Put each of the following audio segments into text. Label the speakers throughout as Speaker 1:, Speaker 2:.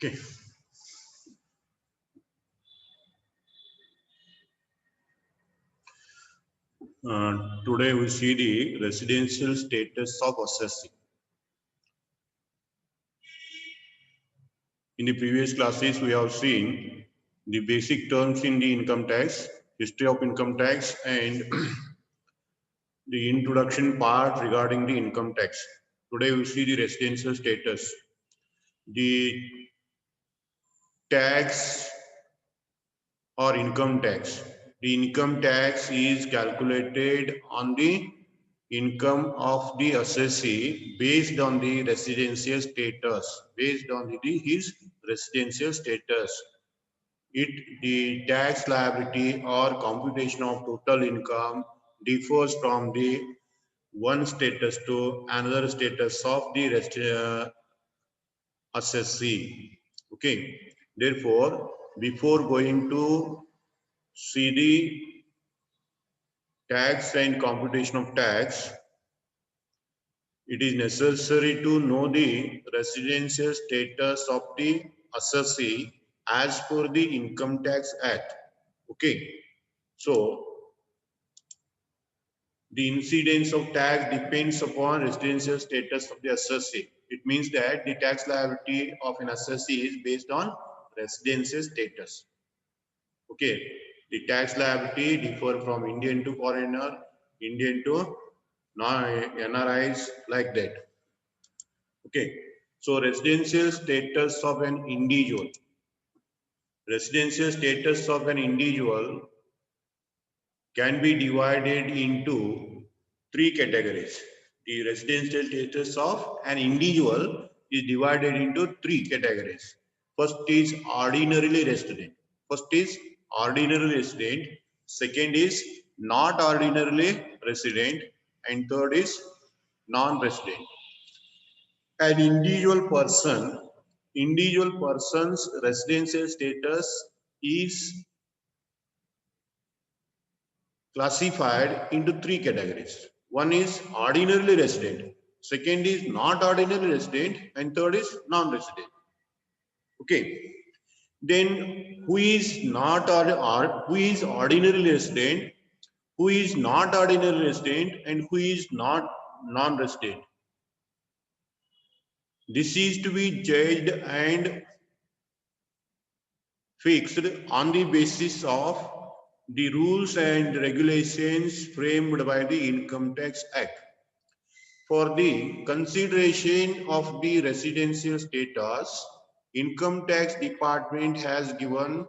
Speaker 1: Okay. Today we see the residential status of assessing. In the previous classes, we have seen the basic terms in the income tax, history of income tax, and the introduction part regarding the income tax. Today we see the residential status. The tax or income tax. The income tax is calculated on the income of the assessee based on the residential status. Based on his residential status. The tax liability or computation of total income differs from the one status to another status of the assessee. Okay. Therefore, before going to see the tax and computation of tax, it is necessary to know the residential status of the assessee as per the Income Tax Act. Okay. So, the incidence of tax depends upon residential status of the assessee. It means that the tax liability of an assessee is based on residential status. Okay, the tax liability differ from Indian to foreigner, Indian to NRIs, like that. Okay, so residential status of an individual. Residential status of an individual can be divided into three categories. The residential status of an individual is divided into three categories. First is ordinarily resident. First is ordinarily resident. Second is not ordinarily resident. And third is non-resident. An individual person's residential status is classified into three categories. One is ordinarily resident, second is not ordinarily resident, and third is non-resident. Okay. Then who is not or who is ordinarily resident, who is not ordinarily resident, and who is not non-resident? This is to be judged and fixed on the basis of the rules and regulations framed by the Income Tax Act. For the consideration of the residential status, Income Tax Department has given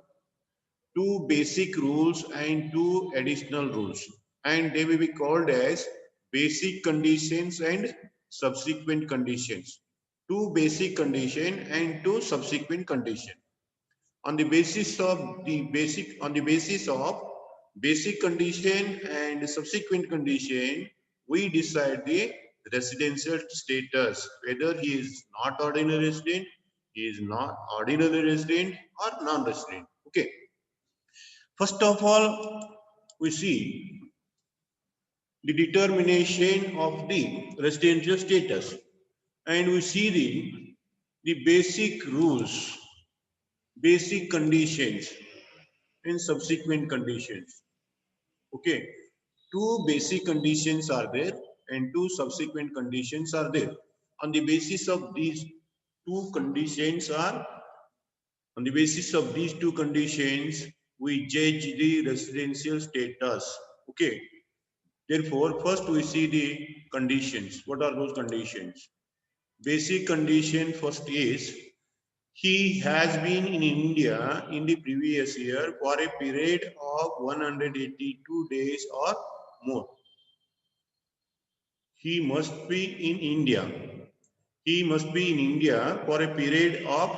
Speaker 1: two basic rules and two additional rules, and they will be called as basic conditions and subsequent conditions. Two basic condition and two subsequent condition. On the basis of basic condition and subsequent condition, we decide the residential status, whether he is not ordinary resident, he is not ordinary resident, or non-resident. Okay. First of all, we see the determination of the residential status, and we see the basic rules, basic conditions, and subsequent conditions. Okay, two basic conditions are there and two subsequent conditions are there. On the basis of these two conditions we judge the residential status. Okay, therefore first we see the conditions. What are those conditions? Basic condition first is he has been in India in the previous year for a period of 182 days or more. He must be in India. He must be in India for a period of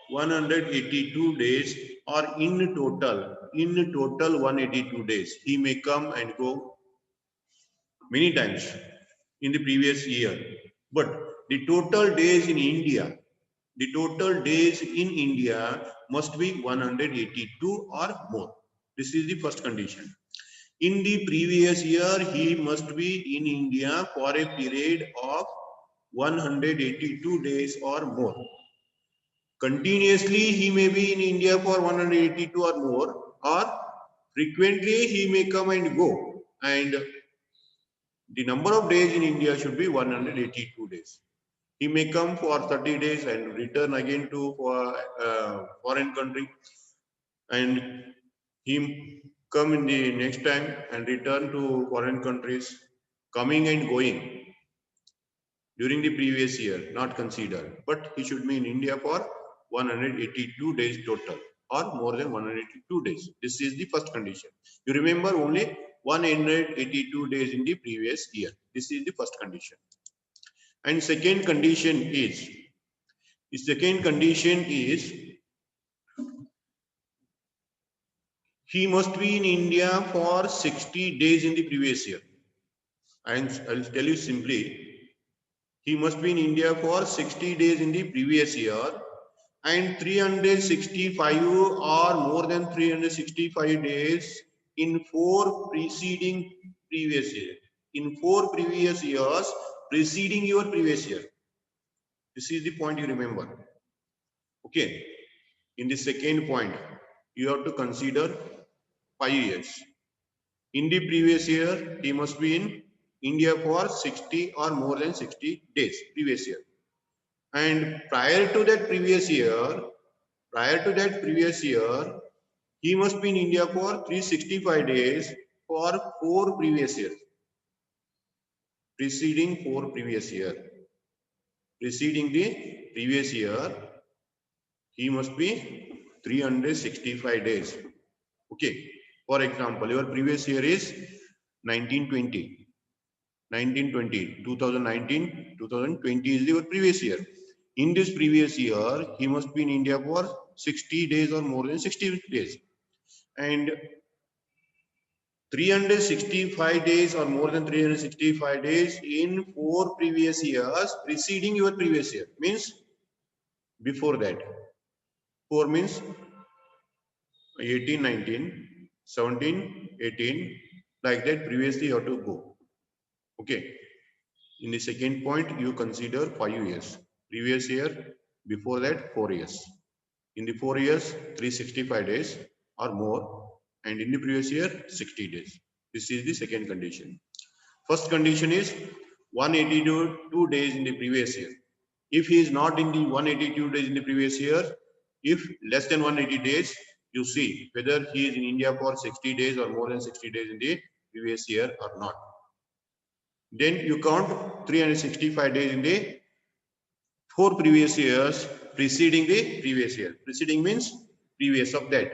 Speaker 1: 182 days, or in total 182 days. He may come and go many times in the previous year, but the total days in India must be 182 or more. This is the first condition. In the previous year, he must be in India for a period of 182 days or more. Continuously, he may be in India for 182 or more, or frequently he may come and go. And the number of days in India should be 182 days. He may come for 30 days and return again to foreign country, and he come in the next time and return to foreign countries, coming and going during the previous year, not considered. But he should be in India for 182 days total or more than 182 days. This is the first condition. You remember only 182 days in the previous year. This is the first condition. And second condition is, he must be in India for 60 days in the previous year. And I'll tell you simply, he must be in India for 60 days in the previous year and 365 or more than 365 days in 4 preceding previous years. In 4 previous years preceding your previous year. This is the point you remember. Okay. In the second point, you have to consider 5 years. In the previous year, he must be in India for 60 or more than 60 days, previous year. And prior to that previous year, he must be in India for 365 days for 4 previous years. Preceding 4 previous year. Preceding the previous year, he must be 365 days. Okay. For example, your previous year is 1920. 2019, 2020 is your previous year. In this previous year, he must be in India for 60 days or more than 60 days. And 365 days or more than 365 days in 4 previous years preceding your previous year. Means before that. 4 means 18, 19, 17, 18, like that previously you have to go. Okay. In the second point, you consider 5 years. Previous year, before that 4 years. In the 4 years, 365 days or more, and in the previous year, 60 days. This is the second condition. First condition is 182 days in the previous year. If he is not in the 182 days in the previous year, if less than 180 days, you see whether he is in India for 60 days or more than 60 days in the previous year or not. Then you count 365 days in the 4 previous years preceding the previous year. Preceding means previous of that.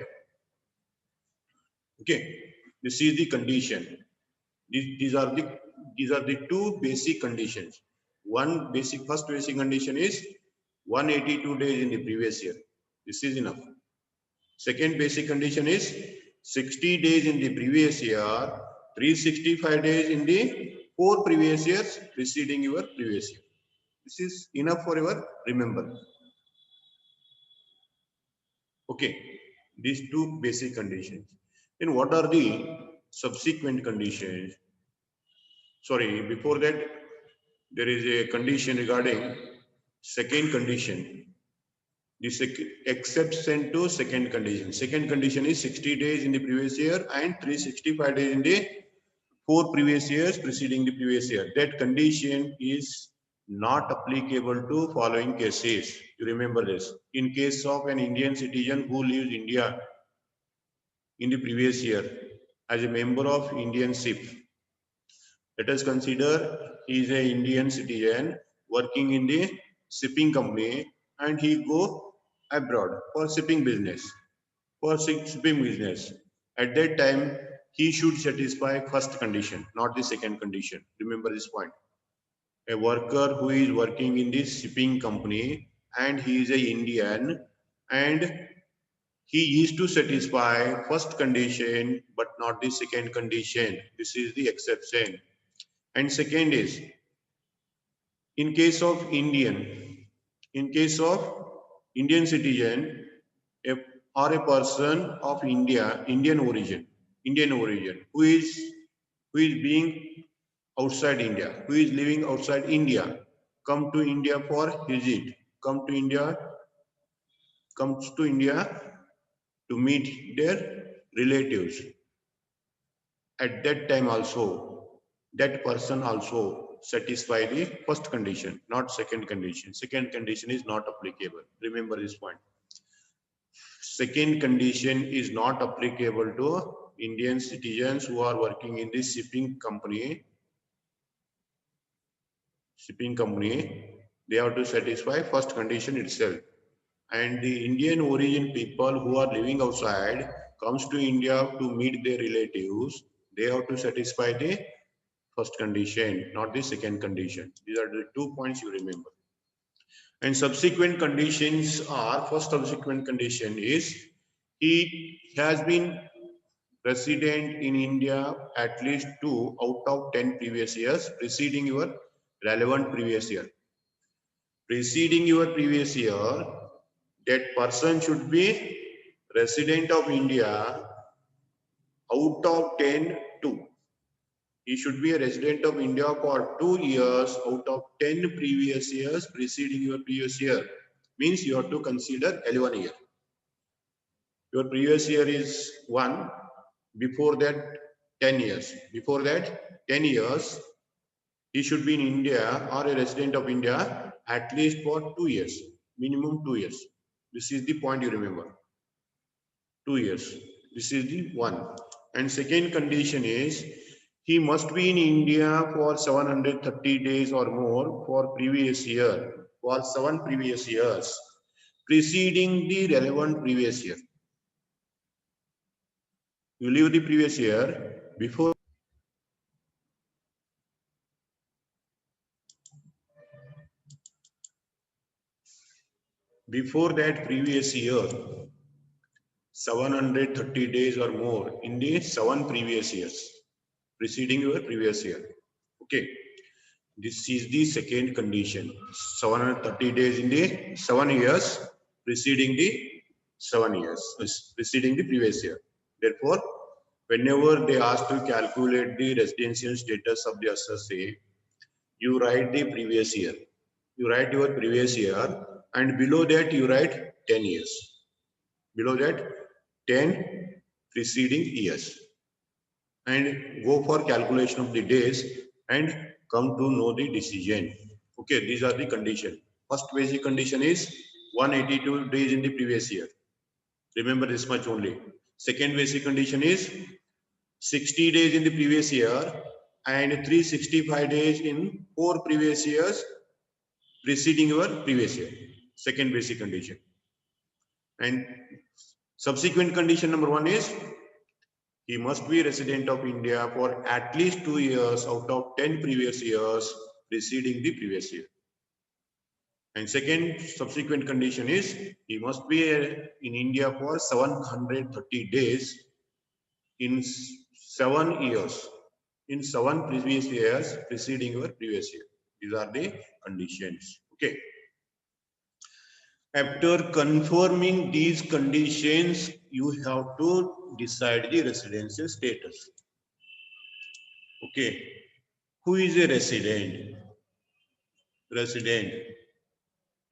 Speaker 1: Okay, this is the condition. These are the 2 basic conditions. First basic condition is 182 days in the previous year. This is enough. Second basic condition is 60 days in the previous year, 365 days in the 4 previous years preceding your previous year. This is enough for your remember. Okay, these 2 basic conditions. Then what are the subsequent conditions? Sorry, before that, there is a condition regarding second condition. This exception to second condition. Second condition is 60 days in the previous year and 365 days in the 4 previous years preceding the previous year. That condition is not applicable to following cases. You remember this. In case of an Indian citizen who leaves India in the previous year as a member of Indian ship, let us consider he is an Indian citizen working in the shipping company and he go abroad for shipping business. At that time, he should satisfy first condition, not the second condition. Remember this point. A worker who is working in this shipping company and he is an Indian and he is to satisfy first condition but not the second condition. This is the exception. And second is, in case of Indian citizen or a person of Indian origin, who is being outside India, who is living outside India, come to India for visit, comes to India to meet their relatives. At that time also, that person also satisfy the first condition, not second condition. Second condition is not applicable. Remember this point. Second condition is not applicable to Indian citizens who are working in the shipping company. They have to satisfy first condition itself. And the Indian origin people who are living outside comes to India to meet their relatives. They have to satisfy the first condition, not the second condition. These are the 2 points you remember. And subsequent conditions are, first subsequent condition is he has been resident in India at least 2 out of 10 previous years preceding your relevant previous year. Preceding your previous year, that person should be resident of India out of 10 2. He should be a resident of India for 2 years out of 10 previous years preceding your previous year. Means you have to consider 11 year. Your previous year is 1, before that 10 years. Before that 10 years, he should be in India or a resident of India at least for 2 years, minimum 2 years. This is the point you remember. 2 years. This is the one. And second condition is he must be in India for 730 days or more for previous year, for 7 previous years, preceding the relevant previous year. You leave the previous year before that previous year, 730 days or more in the 7 previous years, preceding your previous year. Okay. This is the second condition. 730 days in the 7 years preceding the 7 years, preceding the previous year. Therefore, whenever they ask to calculate the residential status of the assessee, you write the previous year. You write your previous year, and below that you write 10 years. Below that 10 preceding years. And go for calculation of the days and come to know the decision. Okay, these are the condition. First basic condition is 182 days in the previous year. Remember this much only. Second basic condition is 60 days in the previous year and 365 days in 4 previous years preceding your previous year. Second basic condition. And subsequent condition number 1 is he must be a resident of India for at least 2 years out of 10 previous years preceding the previous year. And second subsequent condition is he must be in India for 730 days in 7 years. In 7 previous years preceding your previous year. These are the conditions. Okay. After confirming these conditions, you have to decide the residential status. Okay. Who is a resident? Resident.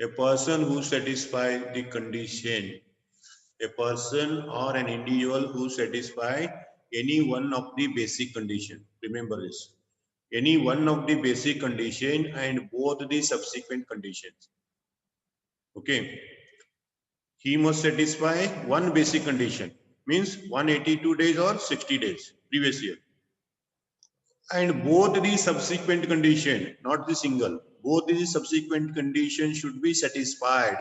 Speaker 1: A person who satisfies the condition. A person or an individual who satisfies any one of the basic condition. Remember this. Any one of the basic condition and both the subsequent conditions. Okay. He must satisfy one basic condition. Means 182 days or 60 days previous year. And both the subsequent condition, not the single, both the subsequent conditions should be satisfied.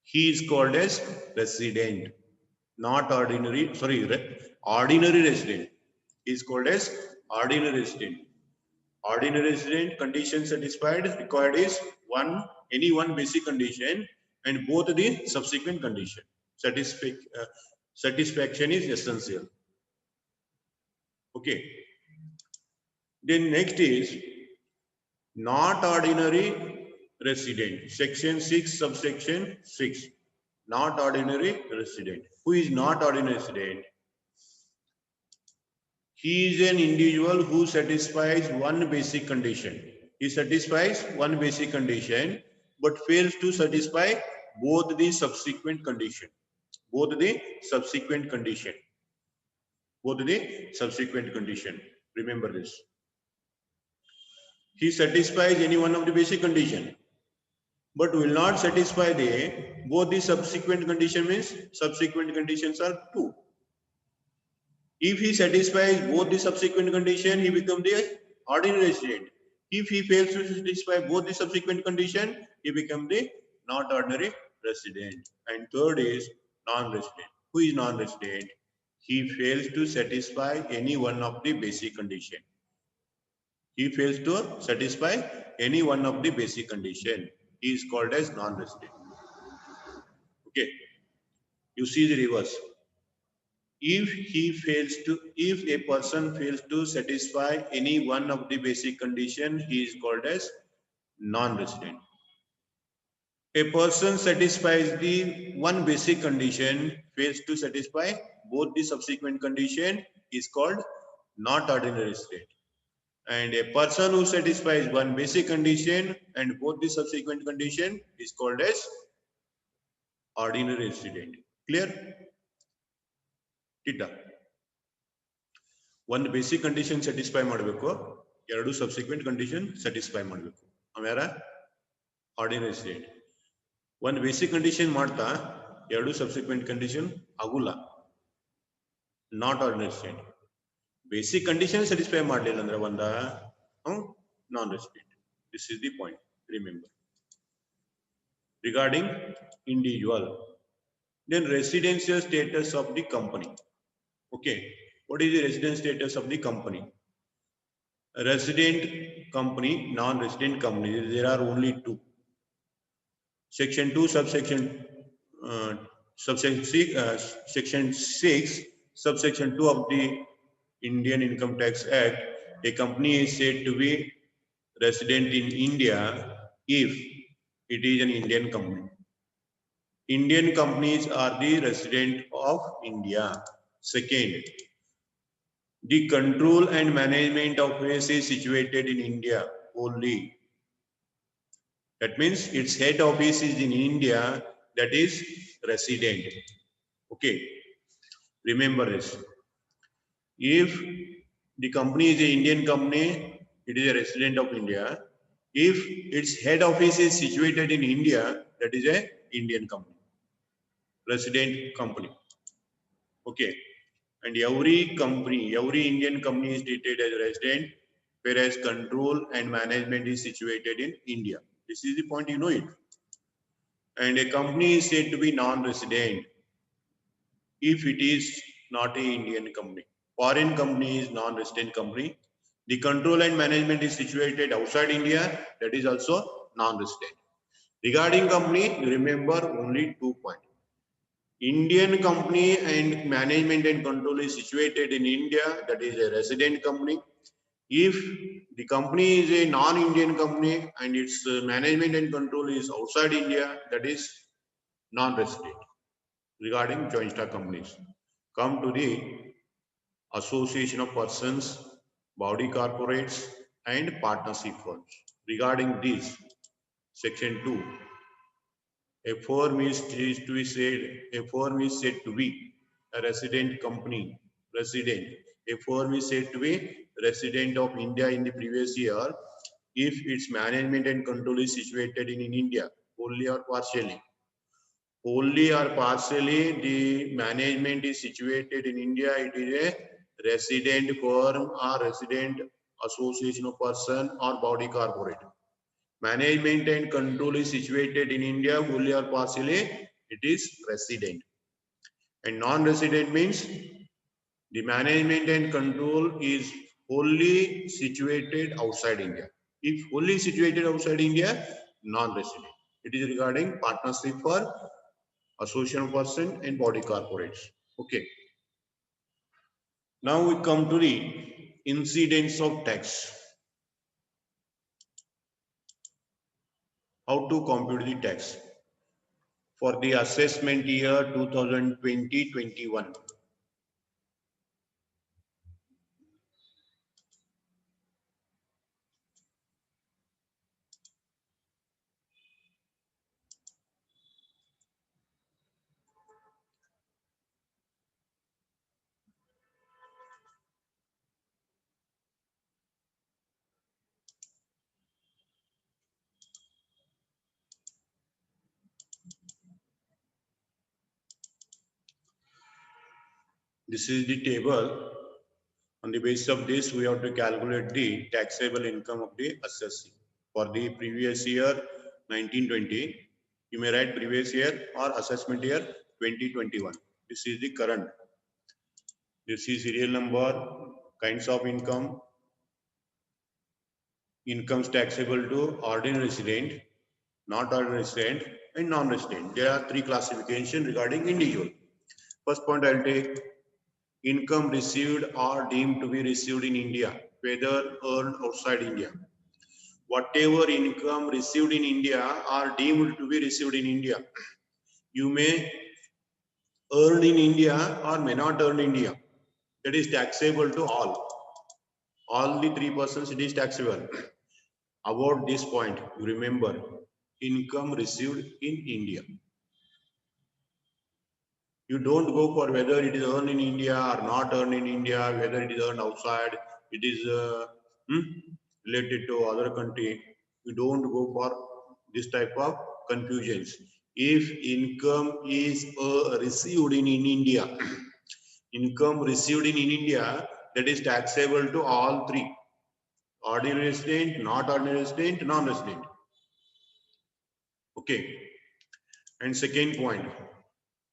Speaker 1: He is called as resident, not ordinary resident. He is called as ordinary resident. Ordinary resident condition satisfied required is any one basic condition and both the subsequent condition. Satisfaction is essential. Okay. Then next is not ordinary resident. Section 6, subsection 6. Not ordinary resident. Who is not ordinary resident? He is an individual who satisfies one basic condition. He satisfies one basic condition but fails to satisfy both the subsequent condition. Both the subsequent condition. Both the subsequent condition. Remember this. He satisfies any one of the basic condition but will not satisfy the both the subsequent condition, means subsequent conditions are two. If he satisfies both the subsequent condition, he becomes the ordinary resident. If he fails to satisfy both the subsequent condition, he becomes the not ordinary resident. And third is non-resident. Who is non-resident? He fails to satisfy any one of the basic condition. He fails to satisfy any one of the basic condition. He is called as non-resident. Okay. You see the reverse. If a person fails to satisfy any one of the basic condition, he is called as non-resident. A person satisfies the one basic condition, fails to satisfy both the subsequent condition, is called not ordinary resident. And a person who satisfies one basic condition and both the subsequent condition is called as ordinary resident. Clear? Tita. One basic condition satisfy ಮಾಡಬೇಕು, ಎರಡು subsequent condition satisfy ಮಾಡಬೇಕು. ಅಮ್ಯಾರ ordinary resident. One basic condition ಮಾಡ್ತಾ ಎರಡು subsequent condition ಆಗುಲ್ಲ, not ordinary resident. Basic condition satisfy ಮಾಡಲಿಲ್ಲ ಅಂದ್ರೆ ಒಂದ non resident. This is the point. Remember. Regarding individual, then residential status of the company. Okay. What is the resident status of the company? A resident company, non-resident company. There are only two. Section 2, subsection 6, subsection 2 of the Indian Income Tax Act. A company is said to be resident in India if it is an Indian company. Indian companies are the resident of India. Second, the control and management of affairs is situated in India only. That means its head office is in India, that is resident. Okay. Remember this. If the company is an Indian company, it is a resident of India. If its head office is situated in India, that is a Indian company. Resident company. Okay. And every Indian company is treated as resident, whereas control and management is situated in India. This is the point, you know it. And a company is said to be non-resident if it is not an Indian company. Foreign company is non-resident company. The control and management is situated outside India, that is also non-resident. Regarding company, remember only 2 points. Indian company and management and control is situated in India, that is a resident company. If the company is a non-Indian company and its management and control is outside India, that is non-resident. Regarding joint stock companies, come to the association of persons, body corporates and partnership firms. Regarding this, section 2, a firm is said to be a resident company. A firm is said to be resident of India in the previous year if its management and control is situated in India, wholly or partially. Wholly or partially, the management is situated in India, it is a resident firm or resident association of person or body corporate. Management and control is situated in India, wholly or partially, it is resident. And non-resident means the management and control is wholly situated outside India. If wholly situated outside India, non-resident. It is regarding partnership for association person and body corporates. Okay. Now we come to the incidence of tax. How to compute the tax for the assessment year 2020-21. This is the table. On the basis of this, we have to calculate the taxable income of the assessee. For the previous year 1920, you may write previous year or assessment year 2021. This is the current. This is serial number, kinds of income, incomes taxable to ordinary resident, not ordinary resident, and non-resident. There are three classifications regarding individual. First point I'll take, income received or deemed to be received in India, whether earned outside India. Whatever income received in India are deemed to be received in India. You may earn in India or may not earn in India. That is taxable to all. All the 3% it is taxable. About this point, you remember, income received in India. You don't go for whether it is earned in India or not earned in India, whether it is earned outside, it is related to other country. You don't go for this type of confusions. If income is received in India, income received in India, that is taxable to all three: ordinary resident, not ordinary resident, non-resident. Okay. And second point,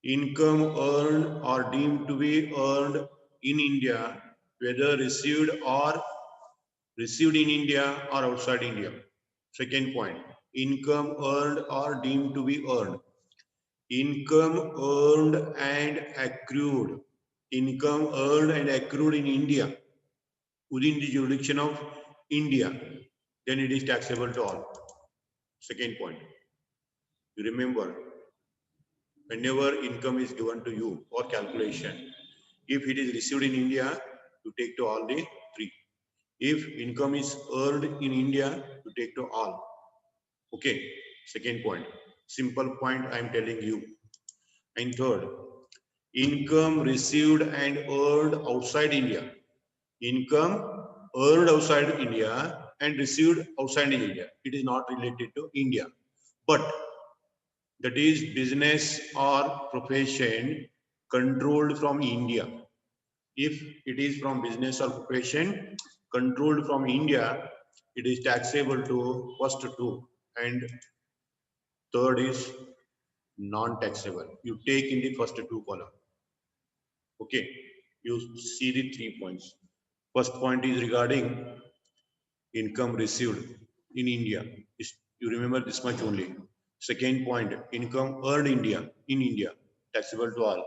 Speaker 1: income earned or deemed to be earned in India, whether received in India or outside India. Second point, income earned or deemed to be earned. Income earned and accrued. Income earned and accrued in India, within the jurisdiction of India, then it is taxable to all. Second point. You remember, whenever income is given to you for calculation, if it is received in India, you take to all the three. If income is earned in India, you take to all. Okay, second point. Simple point I am telling you. And third, income received and earned outside India. Income earned outside India and received outside India. It is not related to India. But that is business or profession controlled from India. If it is from business or profession controlled from India, it is taxable to first two, and third is non-taxable. You take in the first two column. Okay, you see the 3 points. First point is regarding income received in India. You remember this much only. Second point, income earned in India, taxable to all.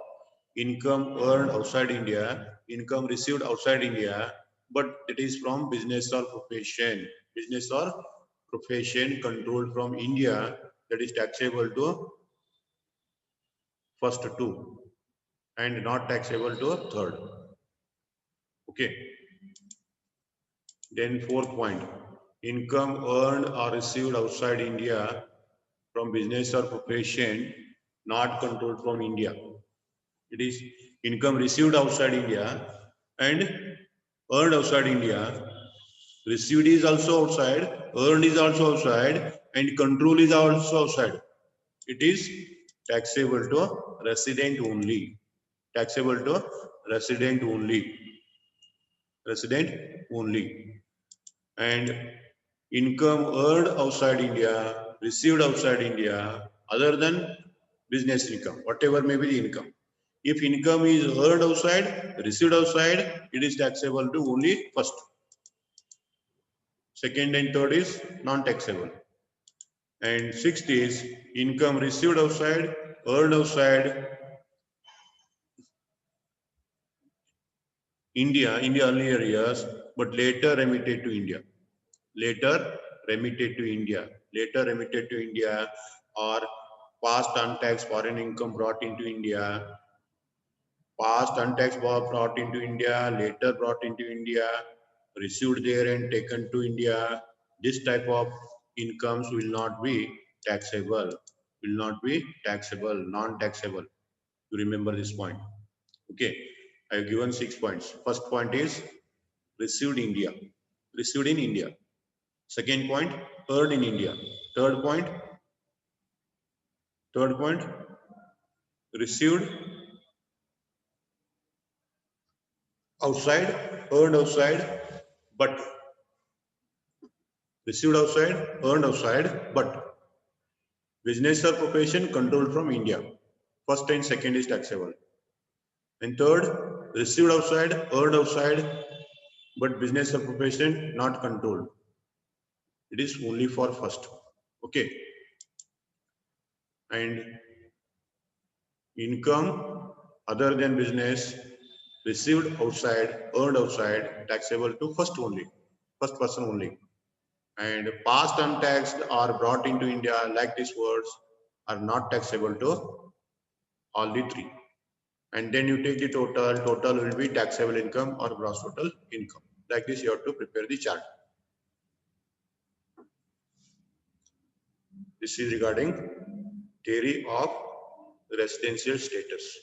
Speaker 1: Income earned outside India, income received outside India, but it is from business or profession. Business or profession controlled from India, that is taxable to first two and not taxable to third. Okay. Then fourth point, income earned or received outside India from business or profession not controlled from India. It is income received outside India and earned outside India. Received is also outside, earned is also outside, and control is also outside. It is taxable to resident only. Taxable to resident only. Resident only. And income earned outside India, received outside India, other than business income, whatever may be the income. If income is earned outside, received outside, it is taxable to only first. Second and third is non-taxable. And sixth is income received outside, earned outside India in the earlier years, but later remitted to India. Later remitted to India. Later remitted to India, or past untaxed foreign income brought into India. Past untaxed brought into India, later brought into India, received there and taken to India. This type of incomes will not be taxable. Will not be taxable, non-taxable. You remember this point. Okay. I have given 6 points. First point is received India. Received in India. Second point, earned in India. Third point, received outside, earned outside, but received outside, earned outside, but business or profession controlled from India. First and second is taxable. And third, received outside, earned outside, but business or profession not controlled. It is only for first. Okay. And income other than business received outside, earned outside, taxable to first only, first person only. And past untaxed or brought into India, like these words, are not taxable to all the three. And then you take the total, total will be taxable income or gross total income. Like this, you have to prepare the chart. This is regarding theory of residential status.